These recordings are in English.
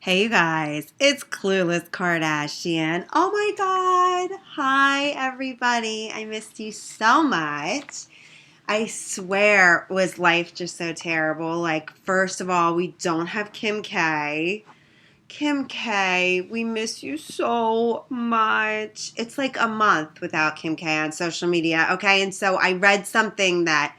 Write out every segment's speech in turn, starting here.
Hey you guys, it's Kluless Kardashian. Oh my god. Hi everybody. I missed you so much. I swear, was life just so terrible? Like, first of all, we don't have Kim K. Kim K, we miss you so much. It's like a month without Kim K on social media, okay? And so I read something that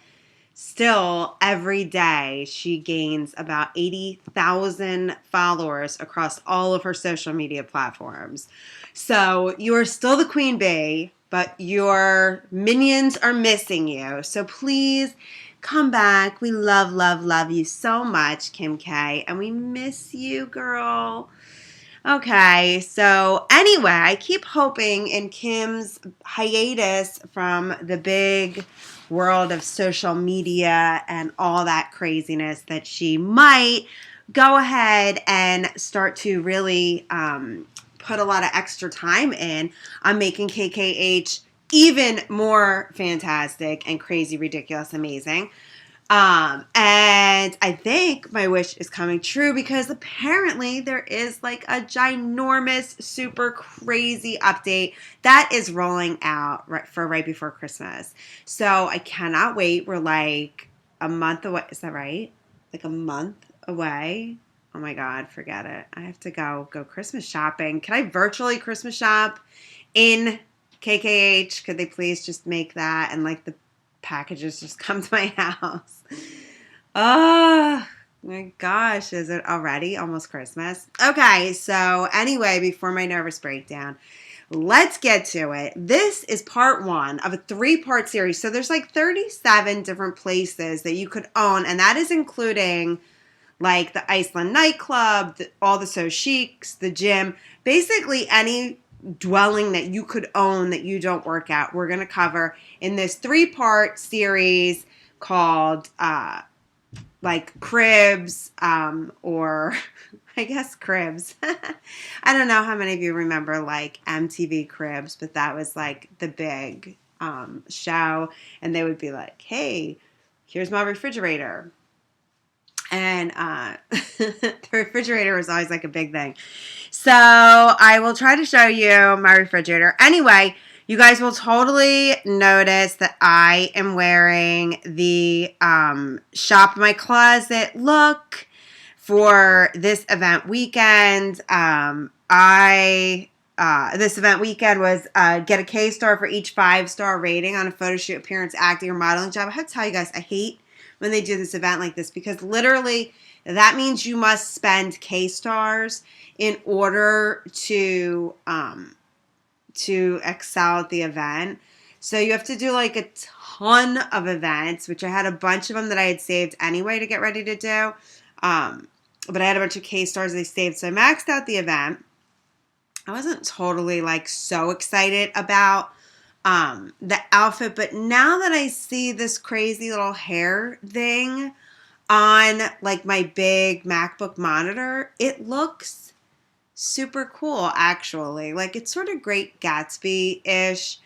still every day she gains about 80,000 followers across all of her social media platforms. So you're still the queen bee, but your minions are missing you. So please come back. We love, love, love you so much, Kim K. And we miss you, girl. Okay, so anyway, I keep hoping in Kim's hiatus from the big world of social media and all that craziness that she might go ahead and start to really put a lot of extra time in on making KKH even more fantastic and crazy, ridiculous, amazing. And I think my wish is coming true because apparently there is like a ginormous, super crazy update that is rolling out right before Christmas. So I cannot wait. We're like a month away. Is that right? Like a month away? Oh my God, forget it. I have to go Christmas shopping. Can I virtually Christmas shop in KKH? Could they please just make that and like the packages just come to my house? Oh my gosh, is it already almost Christmas? Okay, so anyway, before my nervous breakdown, let's get to it. This is part one of a 3-part series. So there's like 37 different places that you could own, and that is including like the Iceland nightclub, all the So Chics, the gym, basically any dwelling that you could own that you don't work at, we're going to cover in this 3-part series called like Cribs, or I guess Cribs. I don't know how many of you remember like MTV Cribs, but that was like the big show, and they would be like, hey, here's my refrigerator. And the refrigerator was always like a big thing. So I will try to show you my refrigerator. Anyway, you guys will totally notice that I am wearing the shop my closet look for this event weekend. This event weekend was get a K-star for each 5-star rating on a photo shoot, appearance, acting, or modeling job. I have to tell you guys, I hate when they do this event like this because literally that means you must spend K-stars in order to excel at the event. So you have to do like a ton of events, which I had a bunch of them that I had saved anyway to get ready to do. But I had a bunch of K-stars they saved, so I maxed out the event. I wasn't totally like so excited about the outfit, but now that I see this crazy little hair thing on like my big MacBook monitor, it looks super cool actually. Like it's sort of Great Gatsby-ish.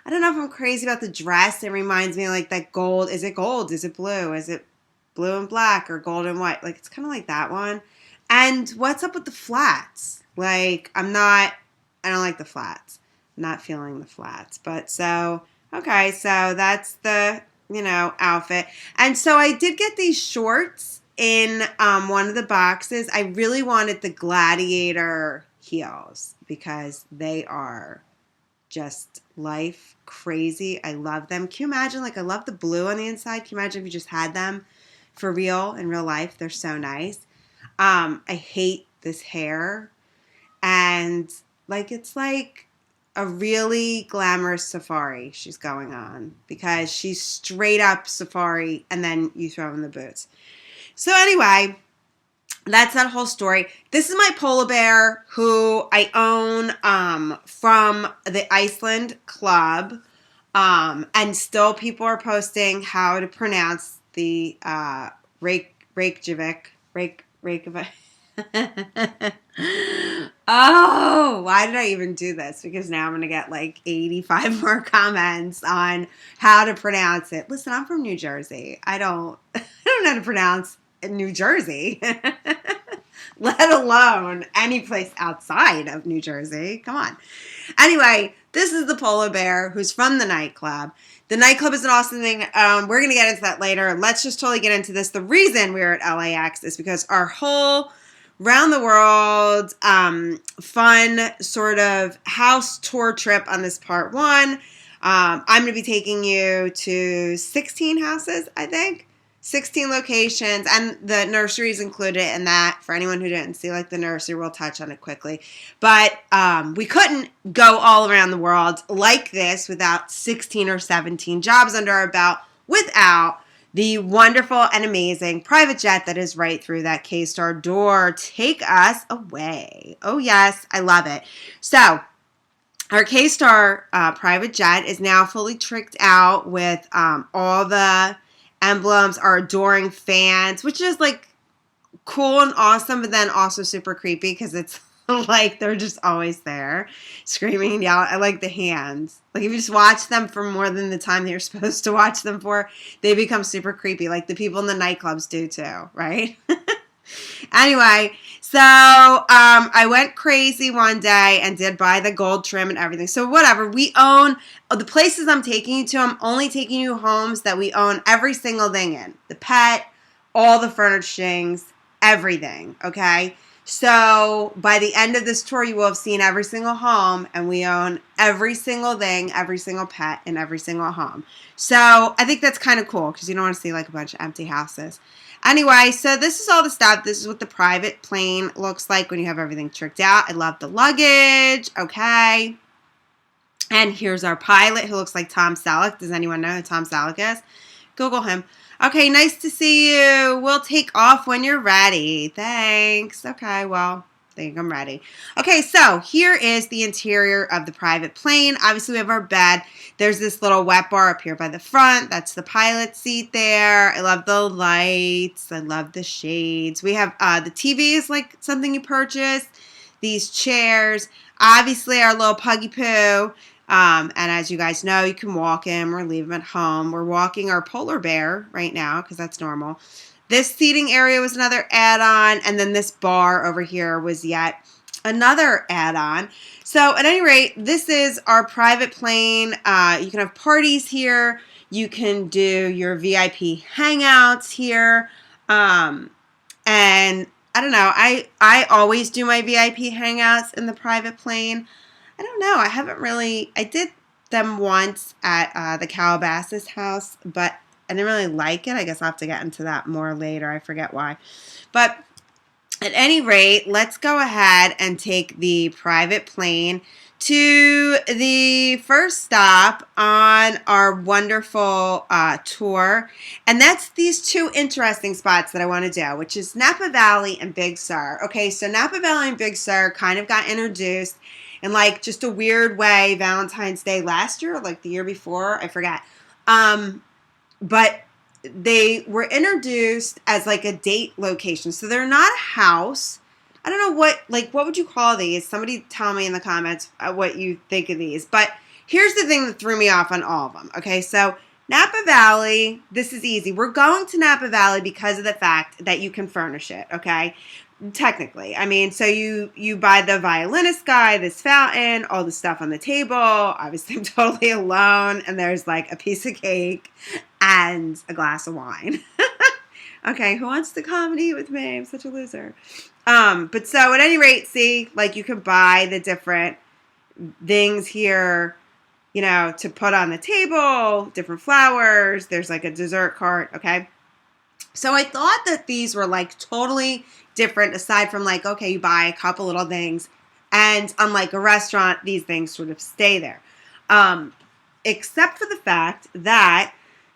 I don't know if I'm crazy about the dress. It reminds me of like that gold. Is it gold? Is it blue? Is it blue and black or gold and white? Like it's kind of like that one. And what's up with the flats? Like I don't like the flats. Not feeling the flats. But so, okay, so that's the, outfit. And so I did get these shorts in one of the boxes. I really wanted the gladiator heels because they are just life crazy. I love them. Can you imagine, like I love the blue on the inside. Can you imagine if you just had them for real in real life? They're so nice. I hate this hair. And like it's like a really glamorous safari she's going on because she's straight up safari and then you throw in the boots. So anyway, that's that whole story. This is my polar bear who I own from the Iceland club. And still people are posting how to pronounce the Reykjavik. Oh, why did I even do this? Because now I'm going to get like 85 more comments on how to pronounce it. Listen, I'm from New Jersey. I don't know how to pronounce New Jersey, let alone any place outside of New Jersey. Come on. Anyway, this is the polar bear who's from the nightclub. The nightclub is an awesome thing. We're going to get into that later. Let's just totally get into this. The reason we're at LAX is because our whole round the world fun sort of house tour trip on this part one. I'm going to be taking you to 16 houses, I think. 16 locations, and the nursery is included in that. For anyone who didn't see like the nursery, we'll touch on it quickly. But we couldn't go all around the world like this without 16 or 17 jobs under our belt, without the wonderful and amazing private jet that is right through that K-Star door. Take us away. Oh yes, I love it. So our K-Star private jet is now fully tricked out with all the emblems, our adoring fans, which is like cool and awesome, but then also super creepy because it's like they're just always there screaming and yelling. I like the hands. Like if you just watch them for more than the time that you're supposed to watch them for, they become super creepy, like the people in the nightclubs do too, right? Anyway, so I went crazy one day and did buy the gold trim and everything. So whatever, we own the places I'm taking you to. I'm only taking you homes that we own every single thing in. The pet, all the furnishings, everything, okay? So by the end of this tour, you will have seen every single home, and we own every single thing, every single pet, in every single home. So I think that's kind of cool because you don't want to see like a bunch of empty houses. Anyway, so this is all the stuff. This is what the private plane looks like when you have everything tricked out. I love the luggage, okay? And here's our pilot who looks like Tom Selleck. Does anyone know who Tom Selleck is? Google him. Okay, nice to see you. We'll take off when you're ready. Thanks. Okay, well, I think I'm ready. Okay, so here is the interior of the private plane. Obviously, we have our bed. There's this little wet bar up here by the front. That's the pilot seat there. I love the lights. I love the shades. We have the TV is like something you purchase. These chairs. Obviously, our little puggy poo. And as you guys know, you can walk him or leave him at home. We're walking our polar bear right now because that's normal. This seating area was another add-on, and then this bar over here was yet another add-on. So at any rate, this is our private plane. You can have parties here. You can do your VIP hangouts here. And I don't know, I always do my VIP hangouts in the private plane. I don't know. I did them once at the Calabasas house, but I didn't really like it. I guess I'll have to get into that more later. I forget why. But at any rate, let's go ahead and take the private plane to the first stop on our wonderful tour. And that's these two interesting spots that I want to do, which is Napa Valley and Big Sur. Okay, so Napa Valley and Big Sur kind of got introduced in like just a weird way Valentine's Day last year, or like the year before, I forget. But they were introduced as like a date location. So they're not a house. I don't know what would you call these? Somebody tell me in the comments what you think of these. But here's the thing that threw me off on all of them. Okay, so Napa Valley, this is easy. We're going to Napa Valley because of the fact that you can furnish it, okay? Technically. I mean, so you buy the violinist guy, this fountain, all the stuff on the table. Obviously, I'm totally alone, and there's like a piece of cake and a glass of wine. Okay, who wants to comedy with me? I'm such a loser. But so at any rate, see, like you can buy the different things here, you know, to put on the table, different flowers. There's like a dessert cart, okay? So I thought that these were like totally different aside from like, okay, you buy a couple little things and unlike a restaurant, these things sort of stay there. Except for the fact that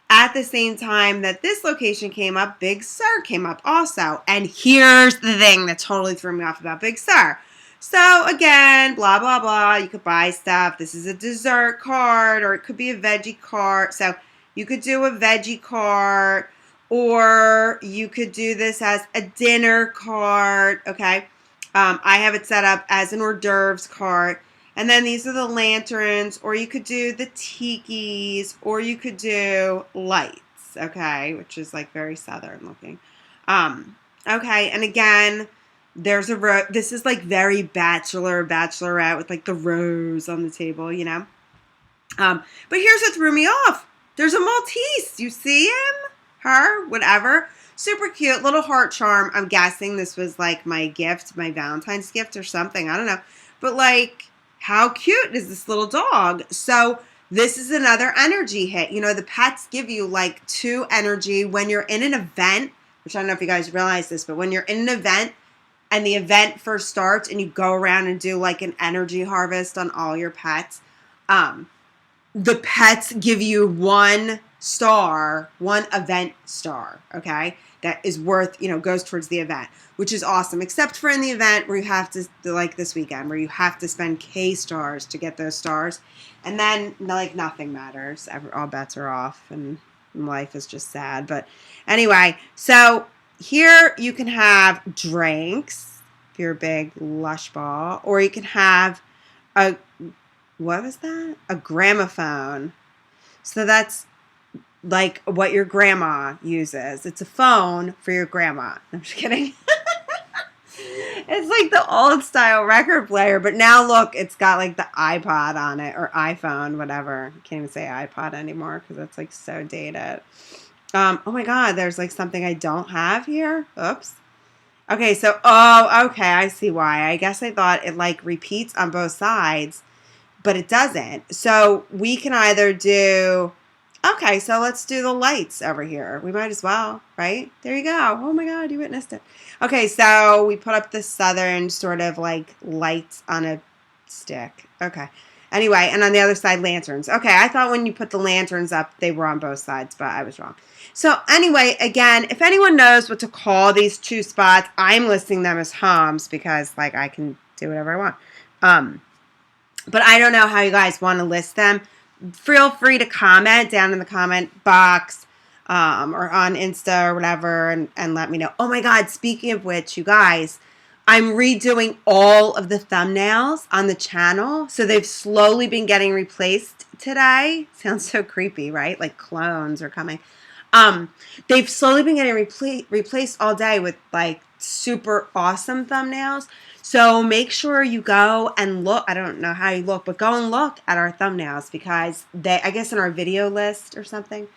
at the same time that this location came up, Big Sur came up also. And here's the thing that totally threw me off about Big Sur. So again, blah, blah, blah, you could buy stuff. This is a dessert cart or it could be a veggie cart. So you could do a veggie cart or you could do this as a dinner cart, okay? I have it set up as an hors d'oeuvres cart. And then these are the lanterns, or you could do the tikis, or you could do lights, okay, which is like very southern looking. Okay, and again, there's a this is like very bachelorette with like the rose on the table, you know. But here's what threw me off. There's a Maltese. You see him? Her? Whatever. Super cute, little heart charm. I'm guessing this was like my gift, my Valentine's gift or something. I don't know. But like, how cute is this little dog? So this is another energy hit. You know, the pets give you like 2 energy when you're in an event, which I don't know if you guys realize this, but when you're in an event and the event first starts and you go around and do like an energy harvest on all your pets, the pets give you 1 star, 1 event star, okay? That is worth, you know, goes towards the event, which is awesome, except for in the event where you have to, like this weekend, where you have to spend K stars to get those stars. And then, like, nothing matters. All bets are off, and life is just sad. But anyway, so here you can have drinks, if you're a big lush ball, or you can have a, what was that? A gramophone. So that's like what your grandma uses. It's a phone for your grandma. I'm just kidding. It's like the old style record player, but now look, it's got like the iPod on it, or iPhone, whatever. I can't even say iPod anymore because that's like so dated. Oh my God, there's like something I don't have here. Oops. Okay, so, oh, okay, I see why. I guess I thought it like repeats on both sides, but it doesn't. So we can either do, okay, so let's do the lights over here. We might as well, right? There you go. Oh my God, you witnessed it. Okay, so we put up the southern sort of like lights on a stick. Okay. Anyway, and on the other side, lanterns. Okay, I thought when you put the lanterns up, they were on both sides, but I was wrong. So anyway, again, if anyone knows what to call these 2 spots, I'm listing them as homes because like I can do whatever I want. But I don't know how you guys want to list them. Feel free to comment down in the comment box or on Insta or whatever and let me know. Oh my God, speaking of which, you guys, I'm redoing all of the thumbnails on the channel. So they've slowly been getting replaced today. Sounds so creepy, right? Like clones are coming. They've slowly been getting replaced all day with like super awesome thumbnails. So make sure you go and look. I don't know how you look, but go and look at our thumbnails because I guess in our video list or something,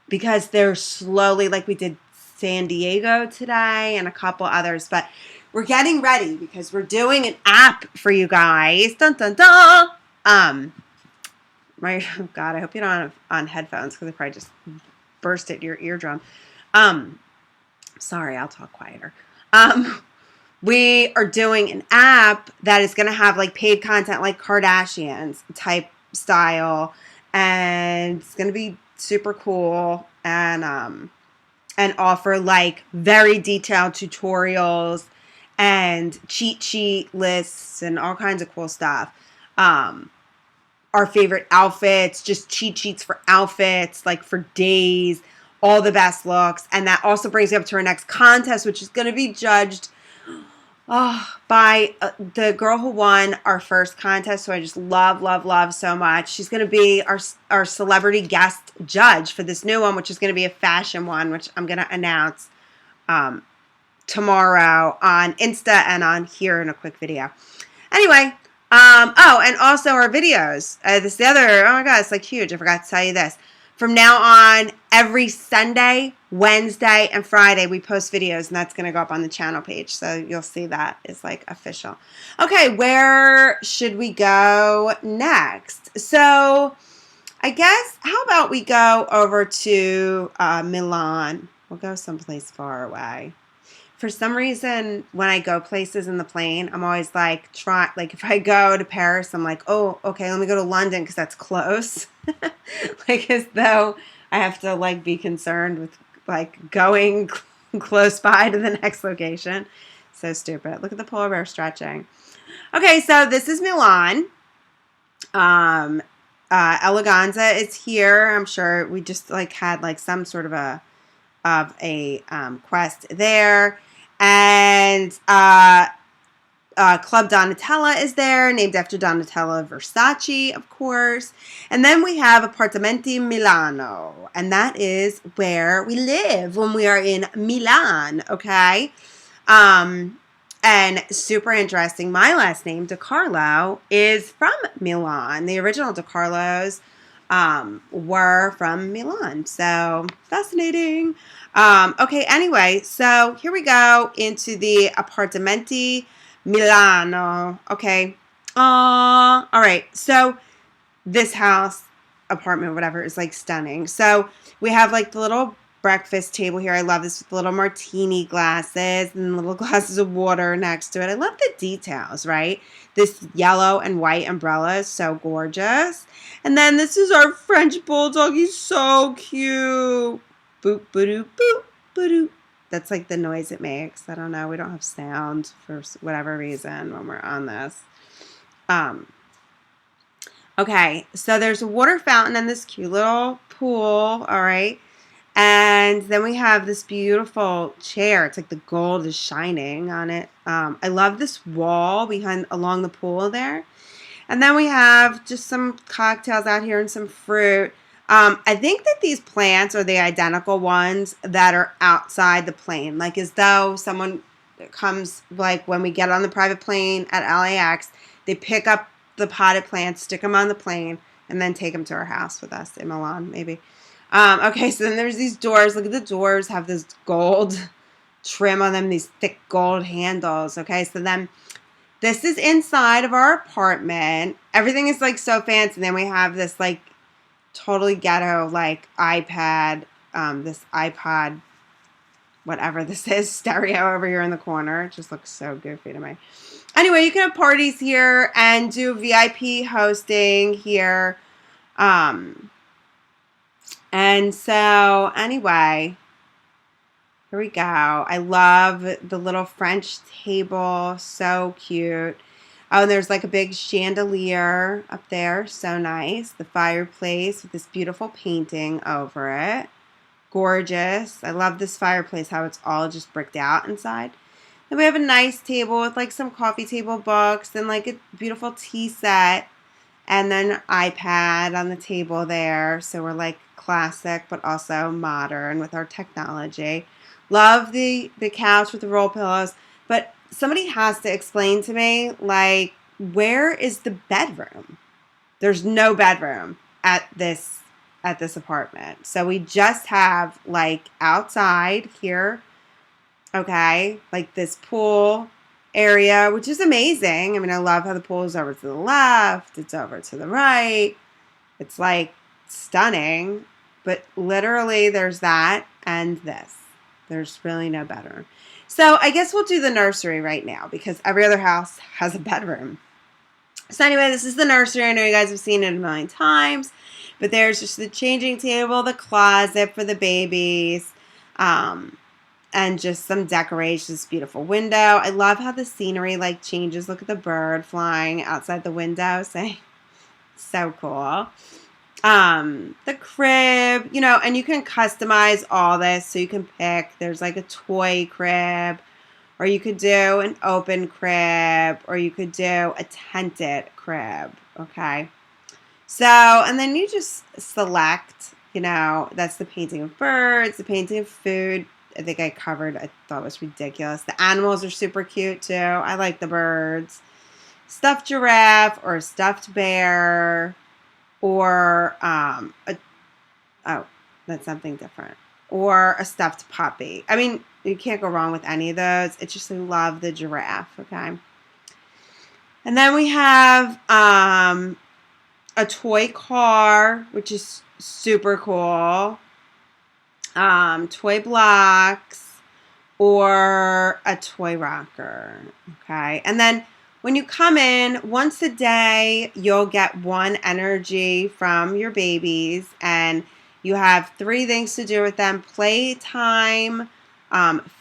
because they're slowly, like we did San Diego today and a couple others, but we're getting ready because we're doing an app for you guys. Dun, dun, dun. Oh God, I hope you don't have on headphones because I probably just bursted your eardrum. Sorry, I'll talk quieter. We are doing an app that is going to have like paid content like Kardashians type style, and it's going to be super cool and offer like very detailed tutorials and cheat sheet lists and all kinds of cool stuff. Our favorite outfits, just cheat sheets for outfits, like for days, all the best looks. And that also brings me up to our next contest, which is going to be judged by the girl who won our first contest, who I just love so much. She's going to be our celebrity guest judge for this new one, which is going to be a fashion one, which I'm going to announce tomorrow on Insta and on here in a quick video. Anyway, oh, and also our videos. This is the other, oh my God, it's like huge. I forgot to tell you this. From now on, every Sunday, Wednesday, and Friday, we post videos, and that's going to go up on the channel page. So you'll see that is like official. Okay, where should we go next? So I guess, how about we go over to Milan? We'll go someplace far away. For some reason, when I go places in the plane, I'm always like, if I go to Paris, I'm like, oh, okay, let me go to London because that's close. Like as though I have to like be concerned with like going close by to the next location. So stupid. Look at the polar bear stretching. Okay, so this is Milan. Eleganza is here. I'm sure we just like had like some sort of a quest there. And Club Donatella is there, named after Donatella Versace, of course. And then we have Appartamenti Milano, and that is where we live when we are in Milan, okay? And super interesting, my last name, DiCarlo, is from Milan. The original DiCarlos were from Milan, so fascinating. Okay, anyway, so here we go into the Appartamenti Milano. Okay. All right. So this house, apartment, whatever, is like stunning. So we have like the little breakfast table here. I love this with little martini glasses and little glasses of water next to it. I love the details, right? This yellow and white umbrella is so gorgeous. And then this is our French bulldog. He's so cute. Boop, ba-doop, boop, ba-doop. That's like the noise it makes. I don't know. We don't have sound for whatever reason when we're on this. Okay, so there's a water fountain and this cute little pool, all right? And then we have this beautiful chair. It's like the gold is shining on it. I love this wall along the pool there. And then we have just some cocktails out here and some fruit. I think that these plants are the identical ones that are outside the plane. Like as though someone comes, like when we get on the private plane at LAX, they pick up the potted plants, stick them on the plane, and then take them to our house with us in Milan, maybe. Okay, so then there's these doors. Look at the doors, have this gold trim on them, these thick gold handles. Okay, so then this is inside of our apartment. Everything is like so fancy. And then we have this like totally ghetto like iPad, this iPod, whatever this is, stereo over here in the corner. It just looks so goofy to me. Anyway, you can have parties here and do VIP hosting here. And so anyway, here we go. I love the little French table. So cute. Oh, and there's like a big chandelier up there. So nice. The fireplace with this beautiful painting over it. Gorgeous. I love this fireplace, how it's all just bricked out inside. And we have a nice table with like some coffee table books and like a beautiful tea set. And then an iPad on the table there. So we're like classic but also modern with our technology. Love the couch with the roll pillows. But somebody has to explain to me, like, where is the bedroom? There's no bedroom at this apartment. So we just have like outside here, okay, like this pool area, which is amazing. I mean, I love how the pool is over to the left, it's over to the right. It's like stunning, but literally there's that and this. There's really no bedroom. So I guess we'll do the nursery right now because every other house has a bedroom. So anyway, this is the nursery. I know you guys have seen it a million times, but there's just the changing table, the closet for the babies, and just some decorations, beautiful window. I love how the scenery like changes. Look at the bird flying outside the window. So cool. The crib, you know, and you can customize all this. So you can pick, there's like a toy crib, or you could do an open crib, or you could do a tented crib. Okay. So, and then you just select, you know, that's the painting of birds, the painting of food. I think I covered, I thought it was ridiculous. The animals are super cute too. I like the birds. Stuffed giraffe or a stuffed bear. Or, that's something different. Or a stuffed puppy. I mean, you can't go wrong with any of those. It's just, I love the giraffe, okay? And then we have a toy car, which is super cool. Toy blocks. Or a toy rocker, okay? And then when you come in, once a day, you'll get one energy from your babies, and you have 3 things to do with them: playtime,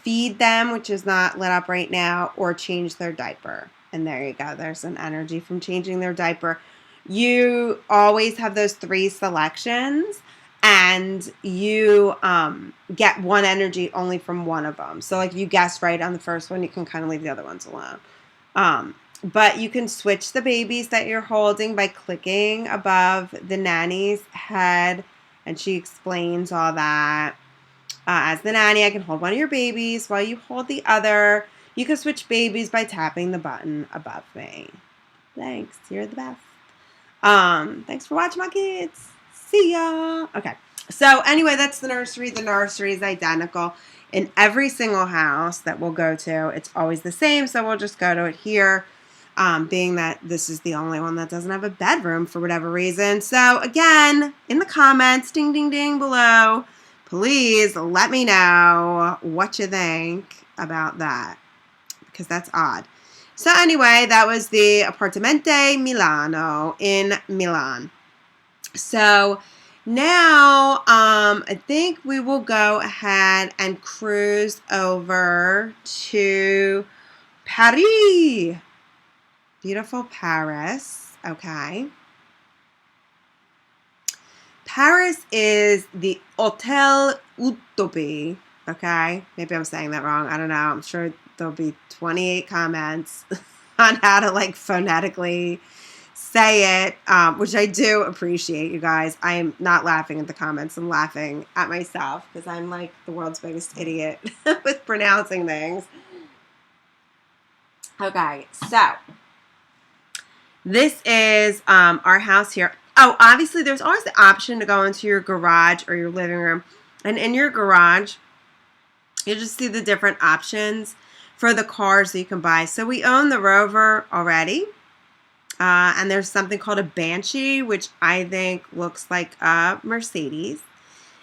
feed them, which is not lit up right now, or change their diaper. And there you go. There's an energy from changing their diaper. You always have those 3 selections, and you get one energy only from one of them. So like if you guess right on the first one, you can kind of leave the other ones alone. But you can switch the babies that you're holding by clicking above the nanny's head, and she explains all that. As the nanny, I can hold one of your babies while you hold the other. You can switch babies by tapping the button above me. Thanks. You're the best. Thanks for watching, my kids. See ya. Okay. So anyway, that's the nursery. The nursery is identical in every single house that we'll go to. It's always the same, so we'll just go to it here, being that this is the only one that doesn't have a bedroom for whatever reason. So again, in the comments, ding, ding, ding below, please let me know what you think about that, because that's odd. So anyway, that was the Appartamenti Milano in Milan. So now I think we will go ahead and cruise over to Paris. Beautiful Paris. Okay. Paris is the Hôtel Utopie. Okay. Maybe I'm saying that wrong. I don't know. I'm sure there'll be 28 comments on how to like phonetically say it, which I do appreciate, you guys. I am not laughing at the comments. I'm laughing at myself because I'm like the world's biggest idiot with pronouncing things. Okay, so this is our house here. Oh, obviously there's always the option to go into your garage or your living room. And in your garage, you'll just see the different options for the cars that you can buy. So we own the Rover already. And there's something called a Banshee, which I think looks like a Mercedes.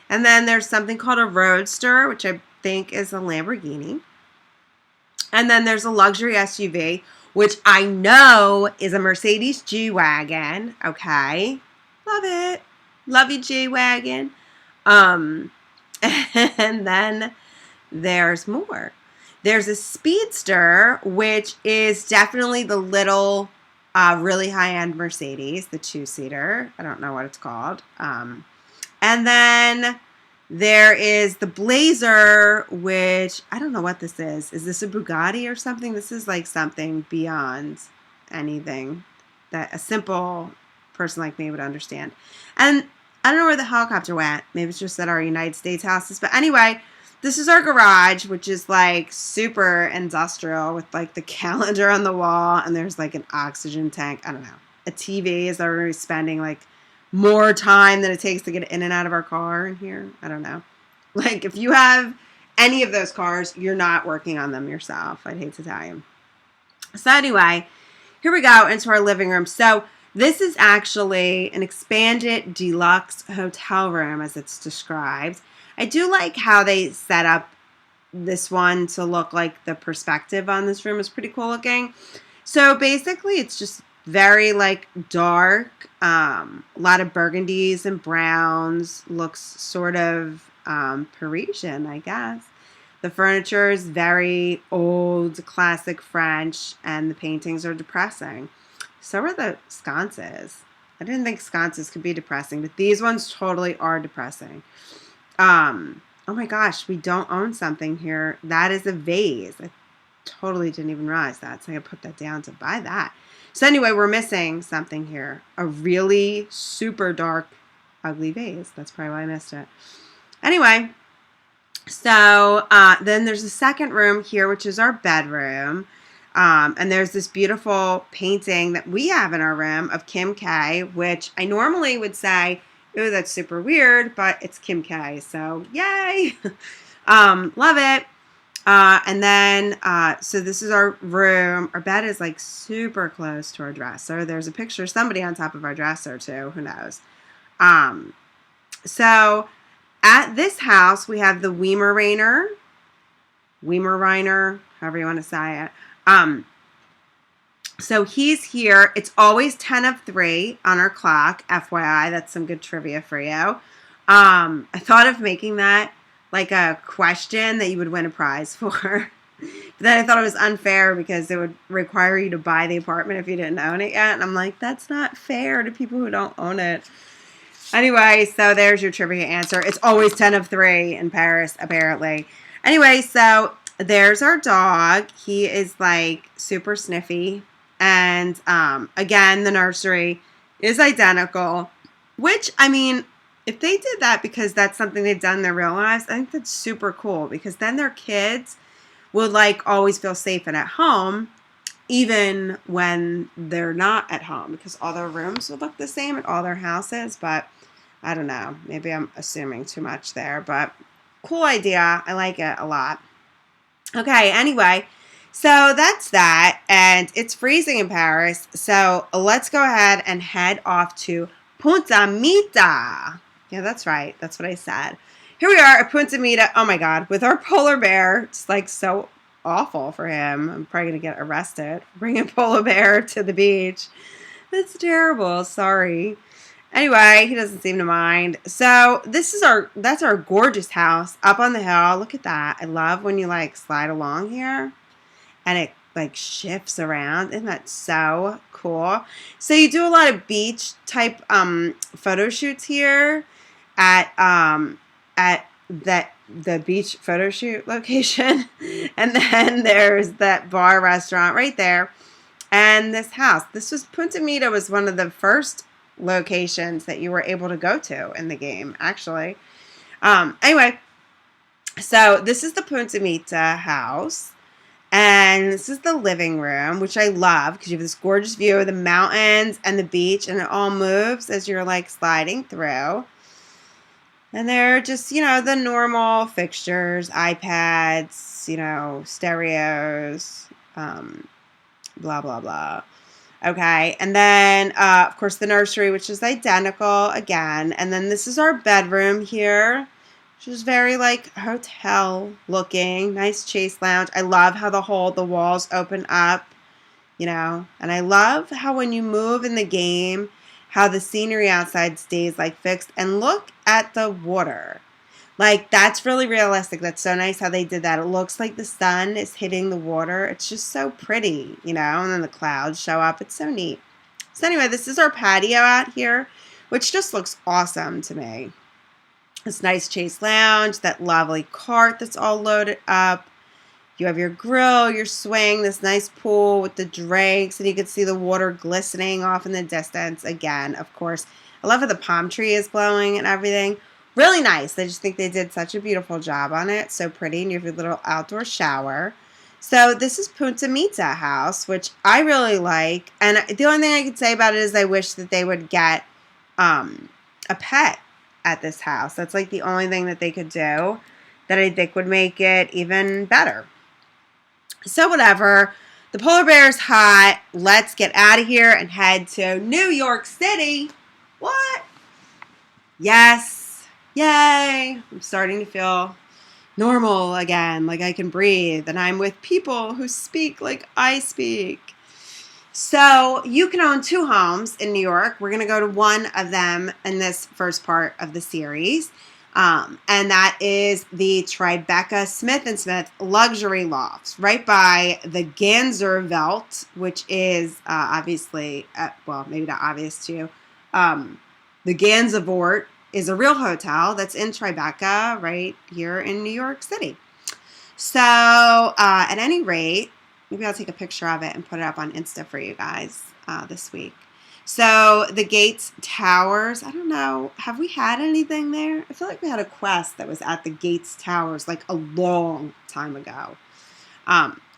And then there's something called a Roadster, which I think is a Lamborghini. And then there's a luxury SUV, which I know is a Mercedes G-Wagon. Okay. Love it. Love you, G-Wagon. And then there's more. There's a Speedster, which is definitely the little, really high-end Mercedes, the two-seater. I don't know what it's called. And then there is the Blazer, which I don't know what this is. Is this a Bugatti or something? This is like something beyond anything that a simple person like me would understand. And I don't know where the helicopter went. Maybe it's just at our United States houses. But anyway, this is our garage, which is like super industrial with like the calendar on the wall. And there's like an oxygen tank. I don't know. A TV. Is that we're going to be spending like more time than it takes to get in and out of our car in here? I don't know. Like if you have any of those cars, you're not working on them yourself. I'd hate to tell you. So anyway, here we go into our living room. So this is actually an expanded deluxe hotel room as it's described. I do like how they set up this one to look like the perspective on this room is pretty cool looking. So basically it's just very like dark, a lot of burgundies and browns, looks sort of Parisian, I guess. The furniture is very old, classic French, and the paintings are depressing. So are the sconces. I didn't think sconces could be depressing, but these ones totally are depressing. Oh my gosh, we don't own something here. That is a vase. I totally didn't even realize that, so I'm going to put that down to buy that. So anyway, we're missing something here. A really super dark, ugly vase. That's probably why I missed it. Anyway, so then there's a second room here, which is our bedroom. And there's this beautiful painting that we have in our room of Kim K, which I normally would say, ooh, that's super weird, but it's Kim K, so yay! Love it. And then, so this is our room. Our bed is like super close to our dresser. There's a picture of somebody on top of our dresser too. Who knows? So at this house, we have the Weimaraner, however you want to say it. So he's here. It's always 10 of 3 on our clock. FYI, that's some good trivia for you. I thought of making that like a question that you would win a prize for. But then I thought it was unfair because it would require you to buy the apartment if you didn't own it yet. And I'm like, that's not fair to people who don't own it. Anyway, so there's your trivia answer. It's always 10 of 3 in Paris, apparently. Anyway, so there's our dog. He is like super sniffy. And again, the nursery is identical. Which, I mean, if they did that because that's something they've done in their real lives, I think that's super cool. Because then their kids will like always feel safe and at home, even when they're not at home. Because all their rooms would look the same at all their houses. But I don't know. Maybe I'm assuming too much there. But cool idea. I like it a lot. Okay, anyway. So that's that. And it's freezing in Paris. So let's go ahead and head off to Punta Mita. Yeah, that's right. That's what I said. Here we are at Punta Mita. Oh my God. With our polar bear. It's like so awful for him. I'm probably going to get arrested for bringing a polar bear to the beach. That's terrible. Sorry. Anyway, he doesn't seem to mind. So that's our gorgeous house up on the hill. Look at that. I love when you like slide along here and it like shifts around. Isn't that so cool? So you do a lot of beach type photo shoots here at the beach photo shoot location. And then there's that bar restaurant right there. And this house. Punta Mita was one of the first locations that you were able to go to in the game, actually. Anyway, so this is the Punta Mita house. And this is the living room, which I love because you have this gorgeous view of the mountains and the beach, and it all moves as you're like sliding through. And they're just, the normal fixtures, iPads, stereos, blah, blah, blah. Okay, and then, of course, the nursery, which is identical again. And then this is our bedroom here, which is very, like, hotel-looking. Nice chase lounge. I love how the walls open up, And I love how when you move in the game, how the scenery outside stays, like, fixed. And look at the water. Like, that's really realistic. That's so nice how they did that. It looks like the sun is hitting the water. It's just so pretty, and then the clouds show up. It's so neat. So anyway, this is our patio out here, which just looks awesome to me. This nice chase lounge, that lovely cart that's all loaded up. You have your grill, your swing, this nice pool with the drinks, and you can see the water glistening off in the distance. Again, of course, I love how the palm tree is blowing and everything. Really nice. I just think they did such a beautiful job on it. So pretty. And you have your little outdoor shower. So this is Punta Mita house, which I really like. And the only thing I could say about it is I wish that they would get a pet at this house. That's like the only thing that they could do that I think would make it even better. So whatever. The polar bear is hot. Let's get out of here and head to New York City. What? Yes. Yay! I'm starting to feel normal again, like I can breathe, and I'm with people who speak like I speak. So you can own 2 homes in New York. We're going to go to one of them in this first part of the series, and that is the Tribeca Smith & Smith Luxury Lofts, right by the Ganzerveld, which is obviously, well, maybe not obvious to you, the Ganzervort is a real hotel that's in Tribeca right here in New York City. So at any rate, maybe I'll take a picture of it and put it up on Insta for you guys this week. So the Gates Towers, I don't know, have we had anything there? I feel like we had a quest that was at the Gates Towers like a long time ago.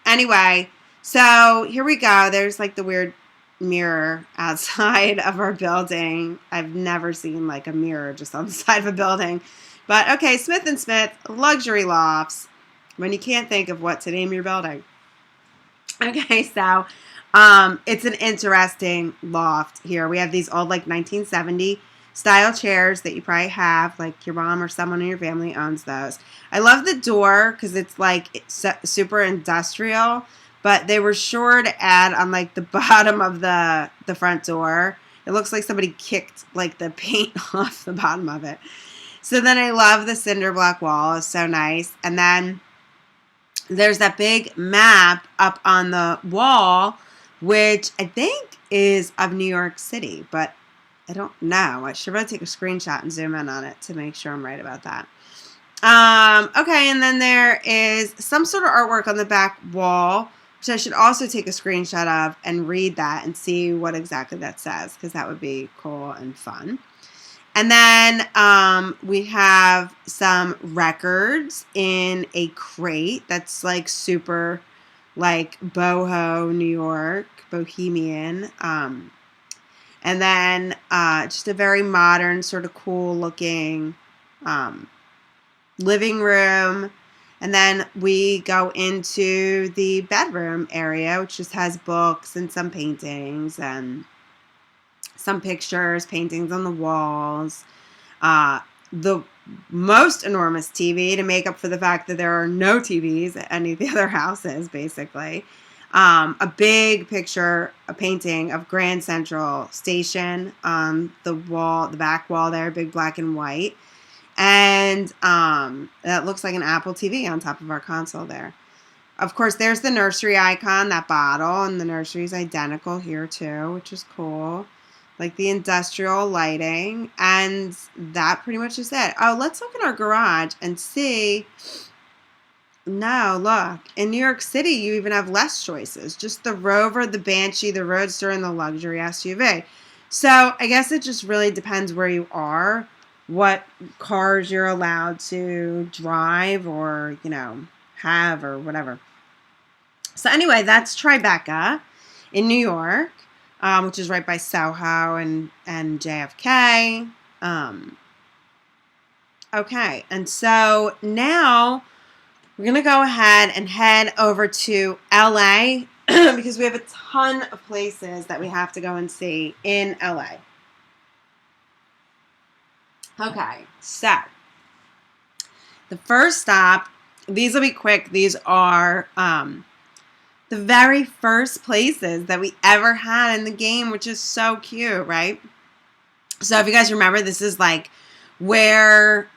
Anyway, so here we go. There's like the weird mirror outside of our building. I've never seen like a mirror just on the side of a building. But okay, Smith & Smith Luxury Lofts, when you can't think of what to name your building. Okay, so it's an interesting loft here. We have these old like 1970 style chairs that you probably have, like your mom or someone in your family owns those. I love the door because it's like super industrial. But they were sure to add on like the bottom of the front door. It looks like somebody kicked like the paint off the bottom of it. So then I love the cinder block wall. It's so nice. And then there's that big map up on the wall, which I think is of New York City. But I don't know. I should really take a screenshot and zoom in on it to make sure I'm right about that. Okay, and then there is some sort of artwork on the back wall, which I should also take a screenshot of and read that and see what exactly that says, because that would be cool and fun. And then we have some records in a crate that's like super like boho New York, bohemian. And then just a very modern, sort of cool looking living room. And then we go into the bedroom area, which just has books and some paintings and some pictures, paintings on the walls. The most enormous TV to make up for the fact that there are no TVs at any of the other houses, basically. A big picture, a painting of Grand Central Station on the wall, the back wall there, big black and white. And that looks like an Apple TV on top of our console there. Of course, there's the nursery icon, that bottle, and the nursery is identical here too, which is cool. Like the industrial lighting, and that pretty much is it. Oh, let's look at our garage and see. No, look. In New York City, you even have less choices. Just the Rover, the Banshee, the Roadster, and the luxury SUV. So I guess it just really depends where you are, what cars you're allowed to drive or, you know, have or whatever. So anyway, that's Tribeca in New York, which is right by Soho and JFK. Okay, and so now we're going to go ahead and head over to LA because we have a ton of places that we have to go and see in LA. Okay, so the first stop, these will be quick. These are the very first places that we ever had in the game, which is so cute, right? So if you guys remember, this is like where,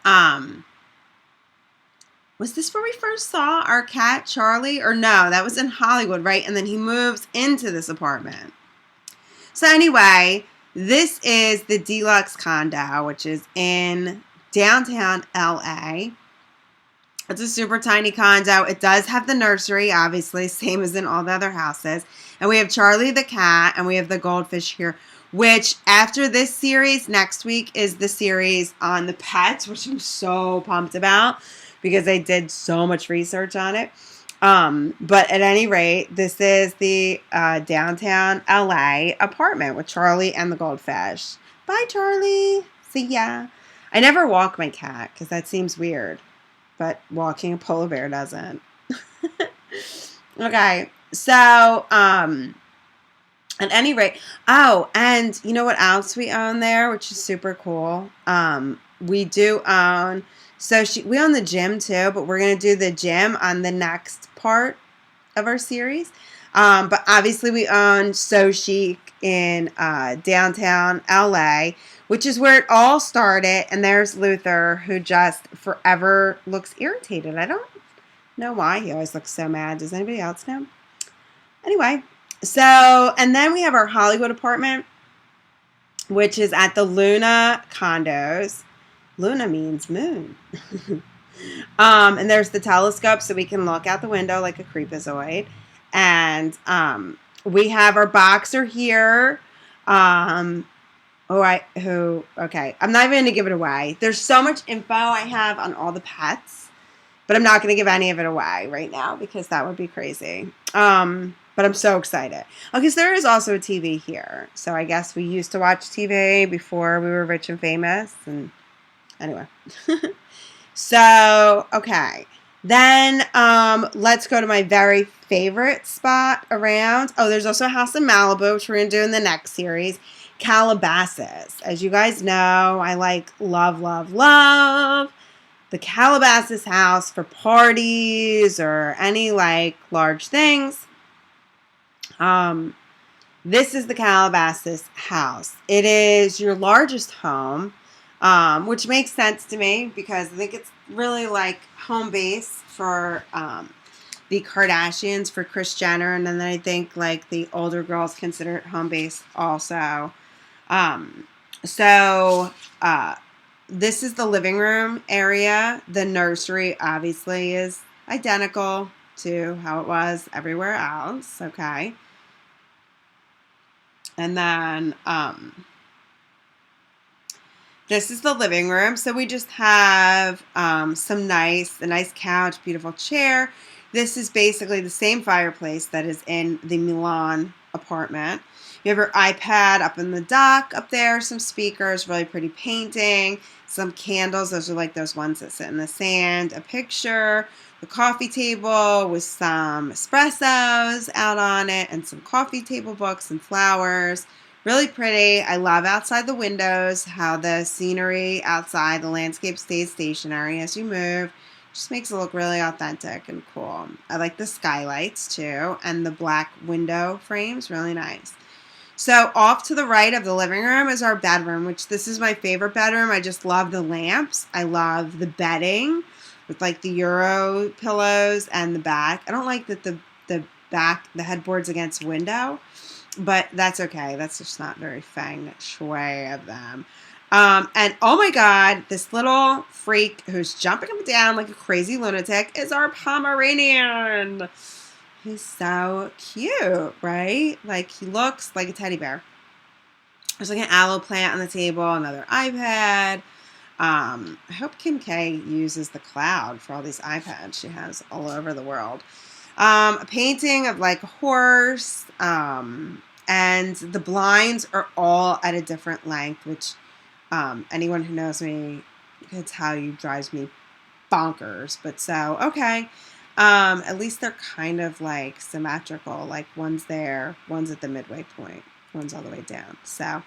was this where we first saw our cat, Charli? Or no, that was in Hollywood, right? And then he moves into this apartment. So anyway, this is the deluxe condo, which is in downtown LA. It's a super tiny condo. It does have the nursery, obviously, same as in all the other houses. And we have Charli the cat, and we have the Goldfish here, which after this series, next week is the series on the pets, which I'm so pumped about because I did so much research on it. But at any rate, this is the downtown LA apartment with Charli and the Goldfish. Bye, Charli. See ya. I never walk my cat because that seems weird. But walking a polar bear doesn't. Okay, so, at any rate, oh, and you know what else we own there, which is super cool? We do own, we own the gym too, but we're going to do the gym on the next part of our series. But obviously we own So Chic in downtown LA, which is where it all started. And there's Luther, who just forever looks irritated. I don't know why he always looks so mad. Does anybody else know? Anyway, so, and then we have our Hollywood apartment, which is at the Luna Condos. Luna means moon. And there's the telescope so we can look out the window like a creepazoid. And we have our boxer here. Okay, I'm not even going to give it away. There's so much info I have on all the pets, but I'm not going to give any of it away right now because that would be crazy. But I'm so excited. Okay, so there is also a TV here. So I guess we used to watch TV before we were rich and famous. And anyway. So, okay. Then let's go to my very favorite spot around. Oh, there's also a house in Malibu, which we're going to do in the next series. Calabasas. As you guys know, I love the Calabasas house for parties or any large things. This is the Calabasas house. It is your largest home, which makes sense to me because I think it's really home base for the Kardashians, for Kris Jenner, and then I think the older girls consider it home base also. So, this is the living room area. The nursery obviously is identical to how it was everywhere else. Okay. And then, this is the living room. So we just have a nice couch, beautiful chair. This is basically the same fireplace that is in the Milan apartment. You have your iPad up in the dock up there, some speakers, really pretty painting, some candles. Those are like those ones that sit in the sand. A picture, the coffee table with some espressos out on it and some coffee table books and flowers. Really pretty. I love outside the windows how the scenery outside, the landscape stays stationary as you move. Just makes it look really authentic and cool. I like the skylights too and the black window frames. Really nice. So off to the right of the living room is our bedroom, which this is my favorite bedroom. I just love the lamps. I love the bedding with like the Euro pillows and the back. I don't like that the headboard's against the window. But that's okay. That's just not very feng shui of them. And oh my God, this little freak who's jumping up and down like a crazy lunatic is our Pomeranian. He's so cute, right? Like he looks like a teddy bear. There's like an aloe plant on the table, another iPad. I hope Kim K uses the cloud for all these iPads she has all over the world. A painting of like a horse, and the blinds are all at a different length, which anyone who knows me can tell you drives me bonkers. But so, okay. At least they're kind of like symmetrical, like one's there, one's at the midway point, one's all the way down. So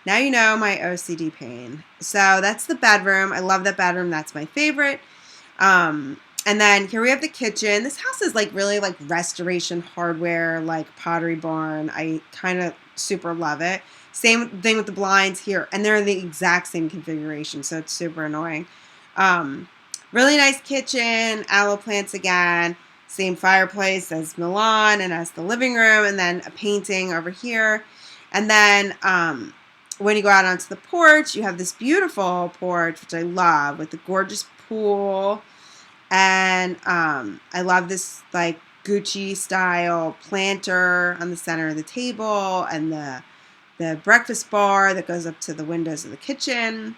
now you know my OCD pain. So that's the bedroom. I love that bedroom. That's my favorite. And then here we have the kitchen. This house is like really like restoration hardware, like Pottery Barn. I kind of super love it. Same thing with the blinds here. And they're in the exact same configuration, so it's super annoying. Really nice kitchen, aloe plants again. Same fireplace as Milan and as the living room. And then a painting over here. And then when you go out onto the porch, you have this beautiful porch, which I love, with the gorgeous pool. And I love this like Gucci style planter on the center of the table and the breakfast bar that goes up to the windows of the kitchen.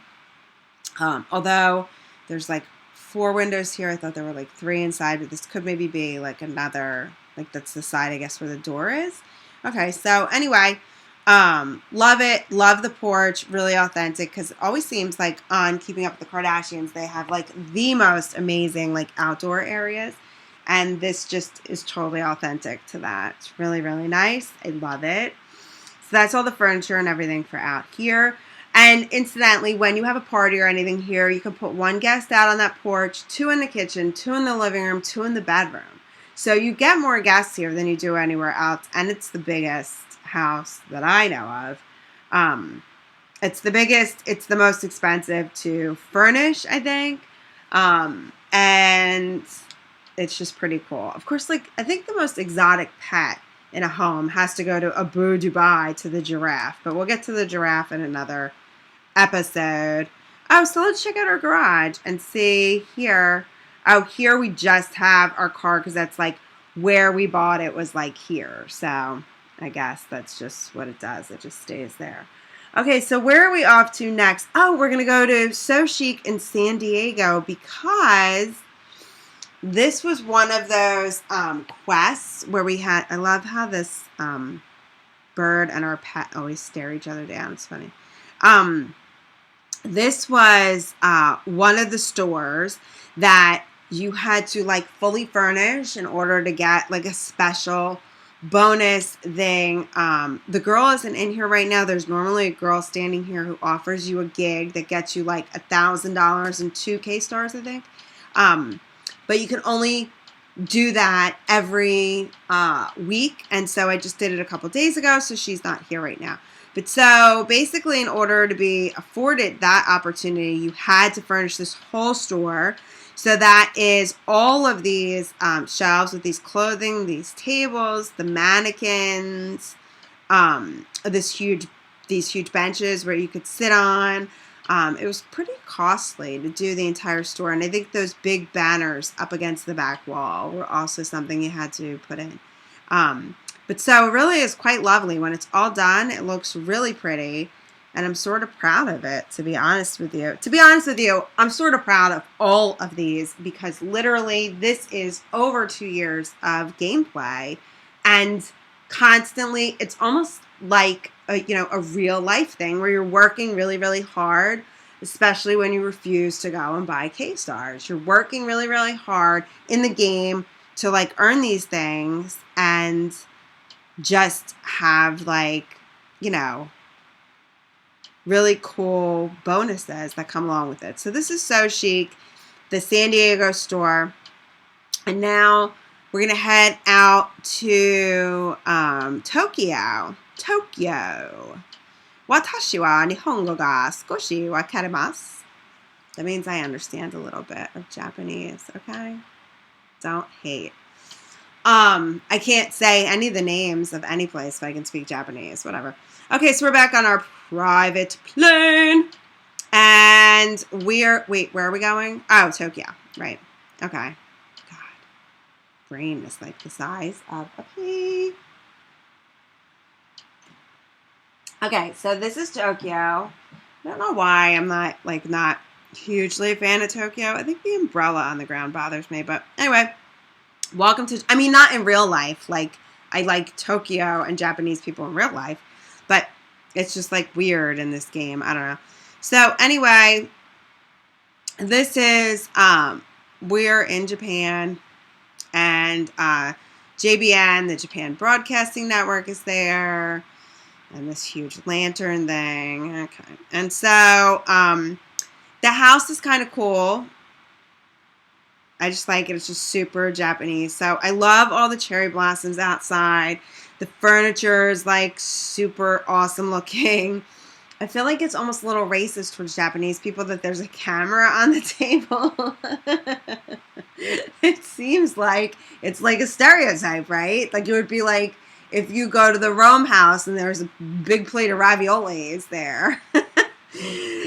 Although there's like 4 windows here. I thought there were like 3 inside, but this could maybe be like another, like that's the side, I guess, where the door is. Okay, so anyway, love it. Love the porch. Really authentic because it always seems like on Keeping Up with the Kardashians, they have like the most amazing like outdoor areas. And this just is totally authentic to that. It's really, really nice. I love it. So that's all the furniture and everything for out here. And incidentally, when you have a party or anything here, you can put 1 guest out on that porch, 2 in the kitchen, 2 in the living room, 2 in the bedroom. So you get more guests here than you do anywhere else. And it's the biggest house that I know of. It's the biggest, it's the most expensive to furnish, I think. And it's just pretty cool. Of course, like I think the most exotic pet in a home has to go to Abu Dubai to the giraffe, but we'll get to the giraffe in another episode. Oh, so let's check out our garage and see here. Oh, here we just have our car because that's like where we bought it was like here. So I guess that's just what it does. It just stays there. Okay, so where are we off to next? Oh, we're going to go to So Chic in San Diego because this was one of those quests where we had, I love how this bird and our pet always stare each other down. It's funny. This was one of the stores that you had to like fully furnish in order to get like a special bonus thing. The girl isn't in here right now. There's normally a girl standing here who offers you a gig that gets you like $1,000 and 2 K-stars, I think. But you can only do that every week. And so I just did it a couple days ago. So she's not here right now. But so basically in order to be afforded that opportunity, you had to furnish this whole store. So that is all of these shelves with these clothing, these tables, the mannequins, this huge these huge benches where you could sit on. It was pretty costly to do the entire store. And I think those big banners up against the back wall were also something you had to put in. But so it really is quite lovely. When it's all done, it looks really pretty. And I'm sort of proud of it, to be honest with you. To be honest with you, I'm sort of proud of all of these because literally this is over 2 years of gameplay. And constantly, it's almost like a real life thing where you're working really, really hard, especially when you refuse to go and buy K-Stars. You're working really, really hard in the game to like earn these things and just have really cool bonuses that come along with it. So this is So Chic, the San Diego store. And now we're going to head out to Tokyo. Watashi wa nihongo ga skoshi wakarimasu. That means I understand a little bit of Japanese, okay? Don't hate. I can't say any of the names of any place, but I can speak Japanese, whatever. Okay, so we're back on our private plane. And where are we going? Oh, Tokyo, right. Okay. God, brain is like the size of a pea. Okay, so this is Tokyo. I don't know why I'm not hugely a fan of Tokyo. I think the umbrella on the ground bothers me, but anyway. Welcome to, I mean, not in real life. Like, I like Tokyo and Japanese people in real life. But it's just, like, weird in this game. I don't know. So, anyway, this is, we're in Japan. And JBN, the Japan Broadcasting Network, is there. And this huge lantern thing. Okay. And so, the house is kind of cool. I just like it. It's just super Japanese. So I love all the cherry blossoms outside. The furniture is like super awesome looking. I feel like it's almost a little racist towards Japanese people that there's a camera on the table. It seems like it's like a stereotype, right? Like it would be like if you go to the Rome house and there's a big plate of raviolis there.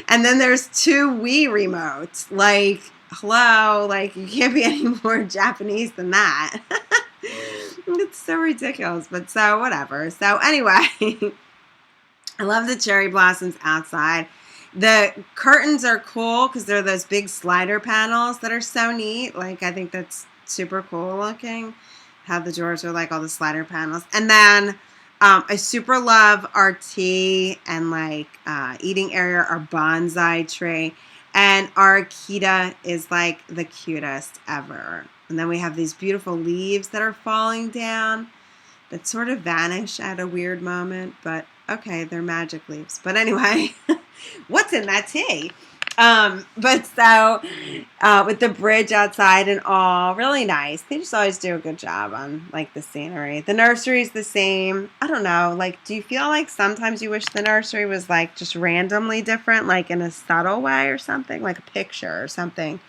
And then there's 2 Wii remotes. Like, hello, like you can't be any more Japanese than that. It's so ridiculous, but so whatever. So anyway, I love the cherry blossoms outside. The curtains are cool because they're those big slider panels that are so neat. Like I think that's super cool looking. How the doors are like all the slider panels. And then I super love our tea and like eating area, our bonsai tree. And our orchida is like the cutest ever. And then we have these beautiful leaves that are falling down that sort of vanish at a weird moment. But okay, they're magic leaves. But anyway, what's in that tea? But so with the bridge outside and all, really nice. They just always do a good job on like the scenery. The nursery is the same. I don't know. Like, do you feel like sometimes you wish the nursery was like just randomly different, like in a subtle way or something, like a picture or something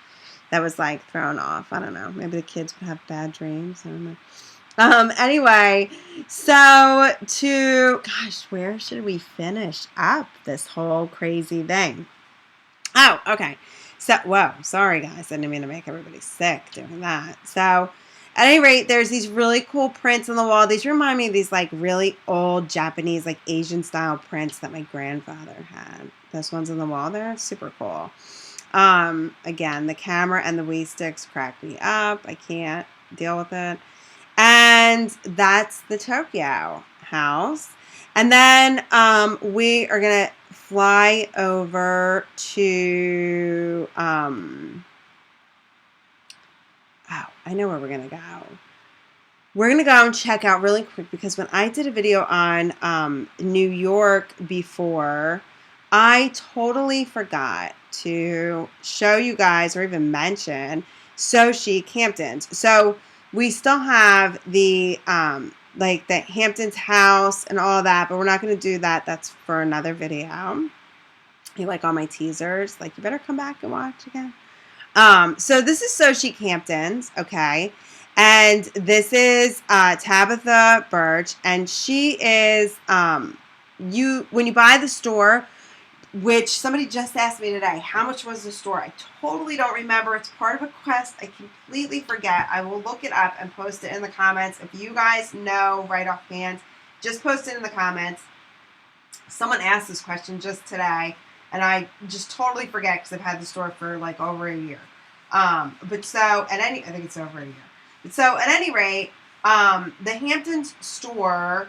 that was like thrown off? I don't know. Maybe the kids would have bad dreams. I don't know. Anyway, so gosh, where should we finish up this whole crazy thing? Oh, okay. So, whoa, sorry guys. I didn't mean to make everybody sick doing that. So, at any rate, there's these really cool prints on the wall. These remind me of these like really old Japanese, like Asian style prints that my grandfather had. Those ones on the wall there, super cool. Again, the camera and the Wii sticks crack me up. I can't deal with it. And that's the Tokyo house. And then we are going to fly over to, oh, I know where we're going to go. We're going to go and check out really quick because when I did a video on New York before, I totally forgot to show you guys or even mention So Chic Hamptons. So we still have the like the Hamptons house and all that, but we're not going to do that. That's for another video. You like all my teasers? Like you better come back and watch again. So this is So Chic Hamptons, okay, and this is Tabitha Birch, and she is when you buy the store, which somebody just asked me today, how much was the store? I totally don't remember. It's part of a quest. I completely forget. I will look it up and post it in the comments. If you guys know right offhand, just post it in the comments. Someone asked this question just today, and I just totally forget because I've had the store for like over a year. I think it's over a year. But so at any rate, the Hamptons store,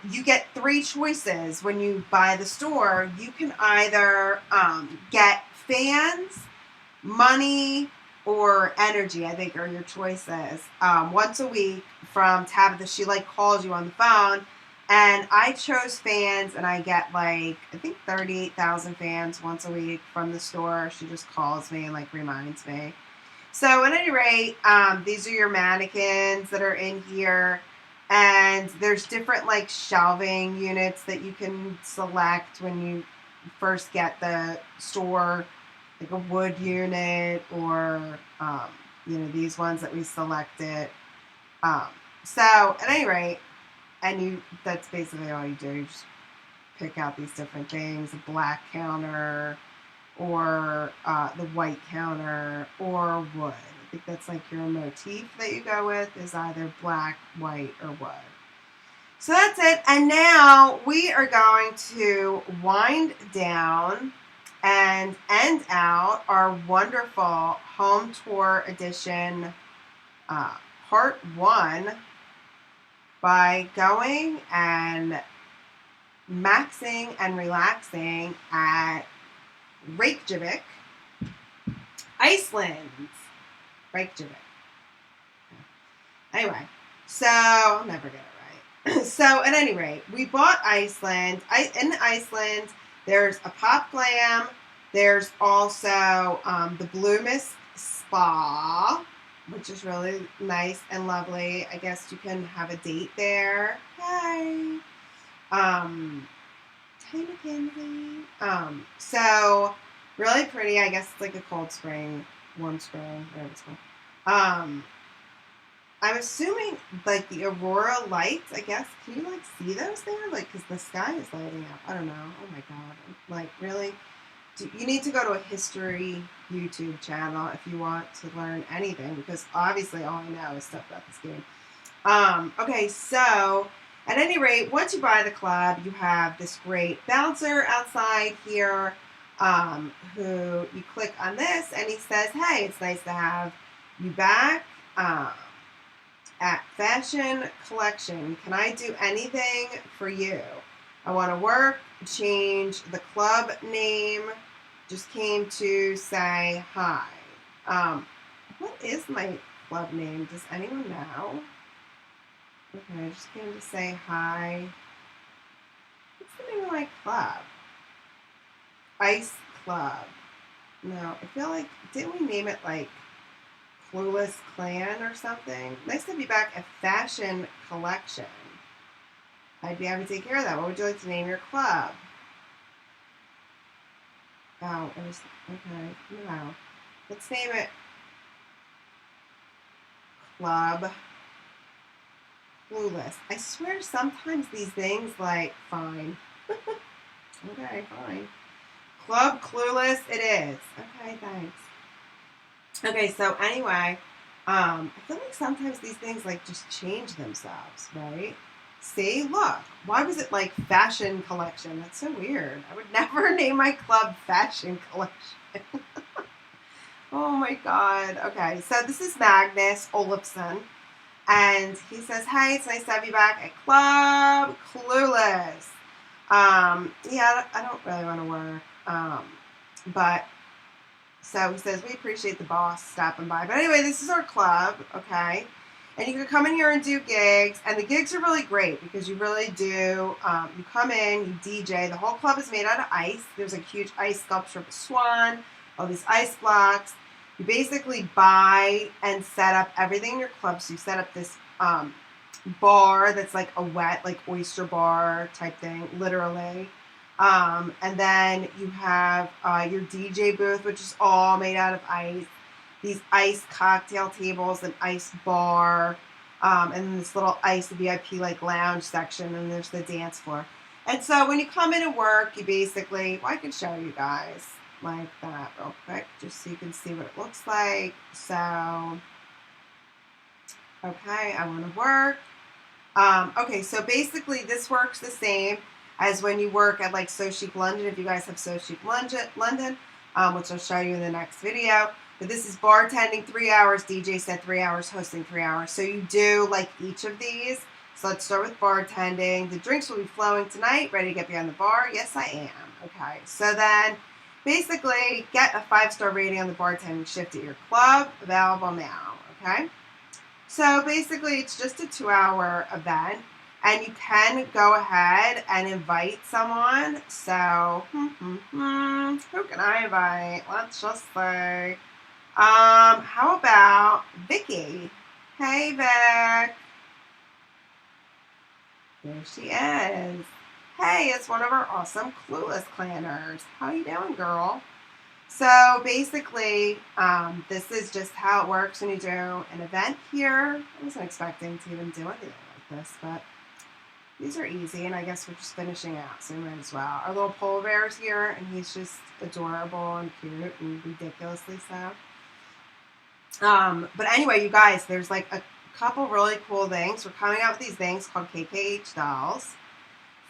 you get 3 choices when you buy the store. You can either get fans, money, or energy, I think are your choices. Once a week from Tabitha, she like calls you on the phone. And I chose fans, and I get like, I think 38,000 fans once a week from the store. She just calls me and like reminds me. So at any rate, these are your mannequins that are in here. And there's different like shelving units that you can select when you first get the store, like a wood unit or, these ones that we selected. So at any rate, that's basically all you do. You just pick out these different things, a black counter or the white counter or wood. I think that's like your motif that you go with is either black, white, or wood. So that's it. And now we are going to wind down and end out our wonderful home tour edition part 1 by going and maxing and relaxing at Reykjavik, Iceland. Reykjavik. Anyway, so I'll never get it right. So at any rate, we bought Iceland. In Iceland, there's a Pop Glam. There's also the Bloomis Spa, which is really nice and lovely. I guess you can have a date there. Hi. Hi, Mackenzie. So really pretty. I guess it's like a cold spring, warm spring, whatever it's called. I'm assuming like the aurora lights, I guess. Can you like see those there? Like, because the sky is lighting up. I don't know. Oh my God. Like, really? You need to go to a history YouTube channel if you want to learn anything, because obviously all I know is stuff about this game. Okay, so at any rate, once you buy the club, you have this great bouncer outside here who you click on this and he says, hey, it's nice to have you back at Fashion Collection. Can I do anything for you? I want to work, change the club name, just came to say hi. What is my club name? Does anyone know? Okay, I just came to say hi. What's the name of my club? Ice Club. No, I feel like, didn't we name it like klulessklan or something? Nice to be back at Fashion Collection. I'd be happy to take care of that. What would you like to name your club? Oh, it was, okay, no. Let's name it Club Kluless. I swear sometimes these things, like, fine. Okay, fine. Club Kluless it is. Okay, thanks. Okay, so anyway, I feel like sometimes these things, like, just change themselves, right? See, look, why was it like Fashion Collection? That's so weird. I would never name my club Fashion Collection. Oh my God. Okay, so this is Magnus Olafsson, and he says, hey, it's nice to have you back at Club Kluless. Yeah, I don't really want to work, but so he says, we appreciate the boss stopping by. But anyway, this is our club, okay? And you can come in here and do gigs, and the gigs are really great because you really do, you come in, you DJ, the whole club is made out of ice. There's a huge ice sculpture of a swan, all these ice blocks. You basically buy and set up everything in your club. So you set up this bar that's like a wet, like oyster bar type thing, literally. And then you have your DJ booth, which is all made out of ice. These ice cocktail tables, an ice bar, and then this little ice VIP like lounge section, and there's the dance floor. And so when you come in and work, you basically, well, I can show you guys like that real quick, just so you can see what it looks like. So, okay, I want to work. Okay, so basically this works the same as when you work at like So Chic London, if you guys have So Chic London, which I'll show you in the next video. But this is bartending 3 hours, DJ set 3 hours, hosting 3 hours. So you do like each of these. So let's start with bartending. The drinks will be flowing tonight. Ready to get behind the bar? Yes, I am. Okay, so then basically get a 5-star rating on the bartending shift at your club. Available now, okay? So basically it's just a 2-hour event. And you can go ahead and invite someone. So, who can I invite? Let's just say, how about Vicky? Hey, Vic. There she is. Hey, it's one of our awesome Kluless clanners. How you doing, girl? So basically, this is just how it works when you do an event here. I wasn't expecting to even do anything like this, but these are easy, and I guess we're just finishing out, so we might as well. Our little polar bear's here, and he's just adorable and cute and ridiculously so. But anyway, you guys, there's like a couple really cool things. We're coming out with these things called KKH dolls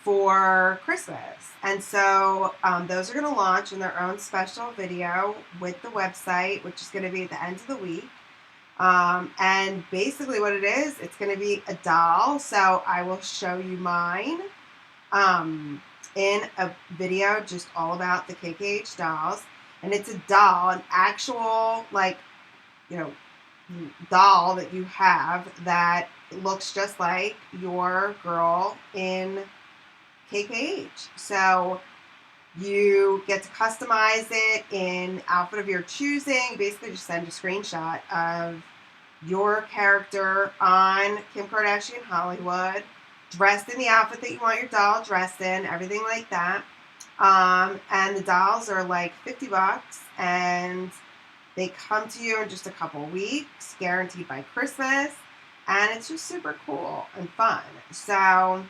for Christmas. And so those are going to launch in their own special video with the website, which is going to be at the end of the week. And basically what it is, it's going to be a doll. So I will show you mine in a video just all about the KKH dolls. And it's a doll, an actual, like, you know, doll that you have that looks just like your girl in KKH. So you get to customize it in outfit of your choosing. You basically just send a screenshot of your character on Kim Kardashian Hollywood, dressed in the outfit that you want your doll dressed in, everything like that. And the dolls are like $50, and they come to you in just a couple weeks, guaranteed by Christmas, and it's just super cool and fun. So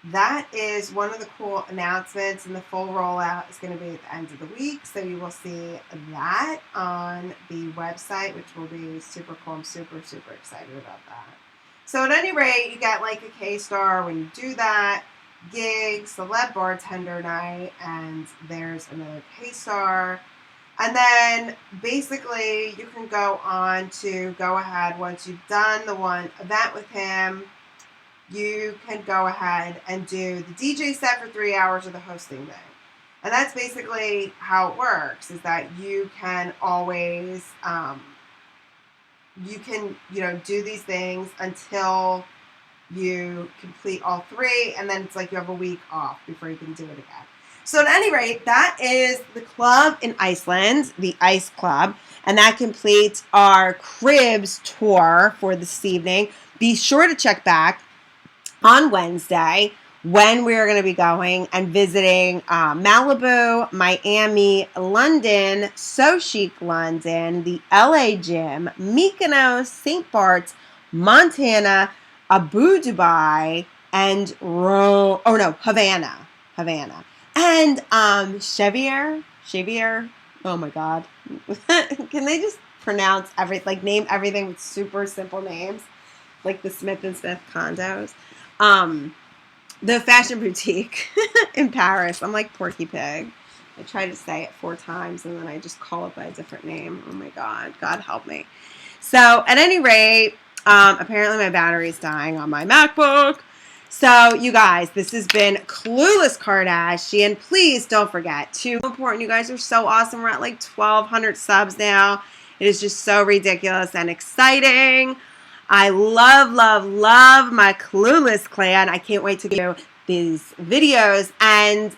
that is one of the cool announcements, and the full rollout is going to be at the end of the week. So you will see that on the website, which will be super cool. I'm super, super excited about that. So at any rate, you get like a K-star when you do that. Gigs, celeb bartender night, and there's another K-star. And then basically you can go on to go ahead once you've done the one event with him. You can go ahead and do the DJ set for 3 hours or the hosting thing. And that's basically how it works, is that you can always, you can, you know, do these things until you complete all 3, and then it's like you have a week off before you can do it again. So at any rate, that is the club in Iceland, the Ice Club, and that completes our cribs tour for this evening. Be sure to check back on Wednesday when we're going to be going and visiting Malibu, Miami, London, So Chic London, the LA Gym, Mykonos, St. Bart's, Montana, Abu Dhabi, and Havana. And Chevier, oh my God. Can they just pronounce name everything with super simple names? Like the Smith & Smith condos. The fashion boutique in Paris. I'm like Porky Pig. I try to say it 4 times and then I just call it by a different name. Oh my God. God help me. So at any rate, apparently my battery's dying on my MacBook. So you guys, this has been Kluless Kardashian. Please don't forget to important. You guys are so awesome. We're at like 1,200 subs now. It is just so ridiculous and exciting. I love, love, love my Kluless clan. I can't wait to do these videos. And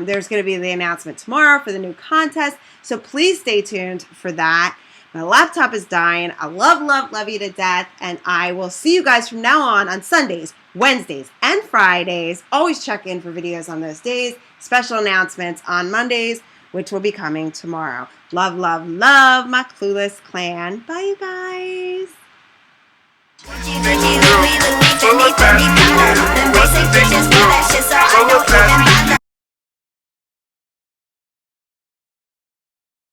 there's going to be the announcement tomorrow for the new contest. So please stay tuned for that. My laptop is dying. I love, love, love you to death. And I will see you guys from now on Sundays, Wednesdays, and Fridays. Always check in for videos on those days. Special announcements on Mondays, which will be coming tomorrow. Love, love, love my Kluless clan. Bye, you guys. Pretty, pretty, Louis, look me, send me, proud of them basic bitches, but that shit's all know